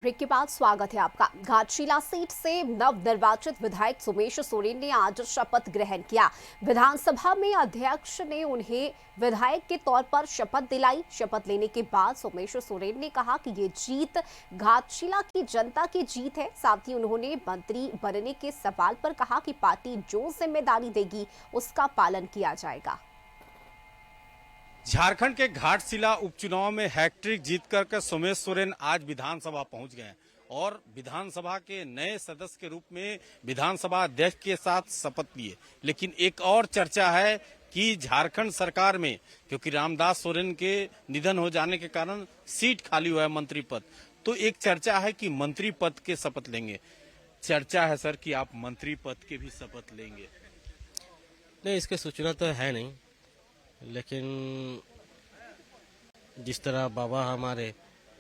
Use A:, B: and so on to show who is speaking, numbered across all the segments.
A: Break के बाद स्वागत है आपका। घाटशिला सीट से नवनिर्वाचित विधायक सोमेश सोरेन ने आज शपथ ग्रहण किया। विधानसभा में अध्यक्ष ने उन्हें विधायक के तौर पर शपथ दिलाई। शपथ लेने के बाद सोमेश सोरेन ने कहा कि ये जीत घाटशिला की जनता की जीत है। साथ ही उन्होंने मंत्री बनने के सवाल पर कहा कि पार्टी जो जिम्मेदारी देगी उसका पालन किया जाएगा।
B: झारखंड के घाटशिला उपचुनाव में हैट्रिक जीतकर के सोमेश सोरेन आज विधानसभा पहुंच गए और विधानसभा के नए सदस्य के रूप में विधानसभा अध्यक्ष के साथ शपथ लिए। लेकिन एक और चर्चा है कि झारखंड सरकार में क्योंकि रामदास सोरेन के निधन हो जाने के कारण सीट खाली हुआ है मंत्री पद, तो एक चर्चा है कि मंत्री पद के शपथ लेंगे। चर्चा है सर कि आप मंत्री पद के भी शपथ लेंगे?
C: नहीं, इसकी सूचना तो है नहीं, लेकिन जिस तरह बाबा हमारे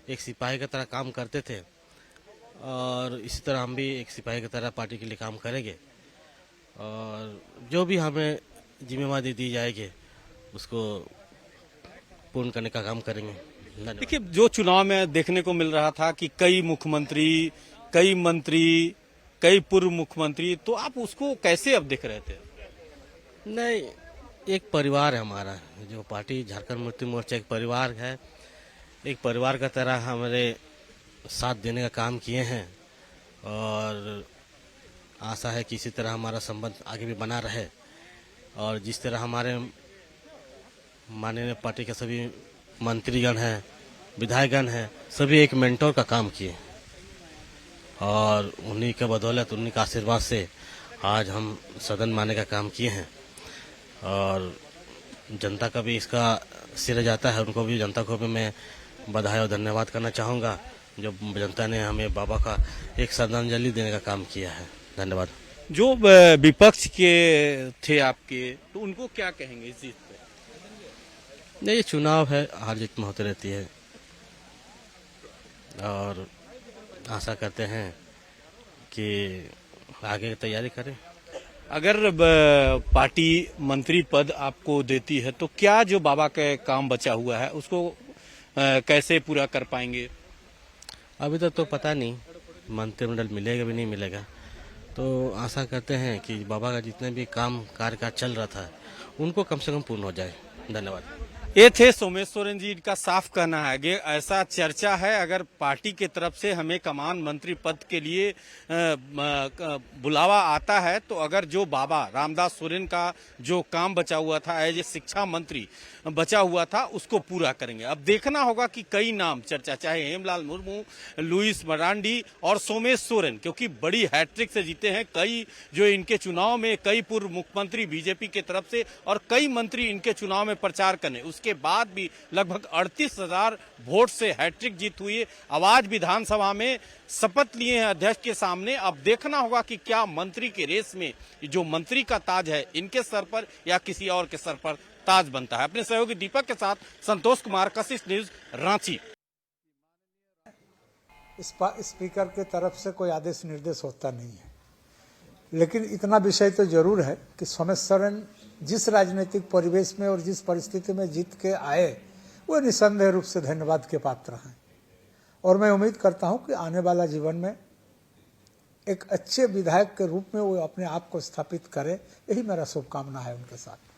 C: एक सिपाही की तरह काम करते थे और इसी तरह हम भी एक सिपाही की तरह पार्टी के लिए काम करेंगे और जो भी हमें जिम्मेवारी दी जाएगी उसको पूर्ण करने का काम करेंगे।
B: देखिए, जो चुनाव में देखने को मिल रहा था कि कई मुख्यमंत्री, कई मंत्री, कई पूर्व मुख्यमंत्री, तो आप उसको कैसे अब देख रहे थे?
C: नहीं, एक परिवार है हमारा, जो पार्टी झारखंड मुक्ति मोर्चा एक परिवार है। एक परिवार का तरह हमारे साथ देने का काम किए हैं और आशा है कि इसी तरह हमारा संबंध आगे भी बना रहे और जिस तरह हमारे माननीय पार्टी के सभी मंत्रीगण हैं, विधायकगण हैं, सभी एक मेंटोर का काम किए और उन्हीं के बदौलत, उन्हीं का आशीर्वाद से आज हम सदन माने का काम किए हैं और जनता का भी इसका सिर जाता है। उनको भी, जनता को भी मैं बधाई और धन्यवाद करना चाहूँगा जो जनता ने हमें बाबा का एक श्रद्धांजलि देने का काम किया है। धन्यवाद।
B: जो विपक्ष के थे आपके, तो उनको क्या कहेंगे इस चीज पे?
C: नहीं, ये चुनाव है, हार जीत में होती रहती है और आशा करते हैं कि आगे की तैयारी करें।
B: अगर पार्टी मंत्री पद आपको देती है तो क्या जो बाबा का काम बचा हुआ है उसको कैसे पूरा कर पाएंगे?
C: अभी तक तो पता नहीं, मंत्रिमंडल मिलेगा भी नहीं मिलेगा, तो आशा करते हैं कि बाबा का जितने भी काम कार्यकाल चल रहा था उनको कम से कम पूर्ण हो जाए। धन्यवाद।
B: ये थे सोमेश सोरेन जी का साफ कहना है कि ऐसा चर्चा है अगर पार्टी के तरफ से हमें कमान मंत्री पद के लिए बुलावा आता है तो अगर जो बाबा रामदास सोरेन का जो काम बचा हुआ था एज ए शिक्षा मंत्री बचा हुआ था उसको पूरा करेंगे। अब देखना होगा कि कई नाम चर्चा, चाहे हेमलाल मुर्मू, लुइस मरांडी और सोमेश सोरेन, क्योंकि बड़ी हैट्रिक से जीते हैं कई, जो इनके चुनाव में कई पूर्व मुख्यमंत्री बीजेपी के तरफ से और कई मंत्री इनके चुनाव में प्रचार करने, उसके बाद भी लगभग 38,000 वोट से हैट्रिक जीत हुई है। अब आज विधानसभा में शपथ लिए हैं अध्यक्ष के सामने। अब देखना होगा कि क्या मंत्री के रेस में जो मंत्री का ताज है इनके सर पर या किसी और के सर पर ताज बनता है। अपने सहयोगी दीपक के साथ संतोष कुमार, कशिश न्यूज, रांची।
D: स्पीकर के तरफ से कोई आदेश निर्देश होता नहीं है, लेकिन इतना विषय तो जरूर है कि सोमेश सोरेन जिस राजनीतिक परिवेश में और जिस परिस्थिति में जीत के आए वो निसंदेह रूप से धन्यवाद के पात्र हैं और मैं उम्मीद करता हूं कि आने वाला जीवन में एक अच्छे विधायक के रूप में वो अपने आप को स्थापित करे। यही मेरा शुभकामना है उनके साथ।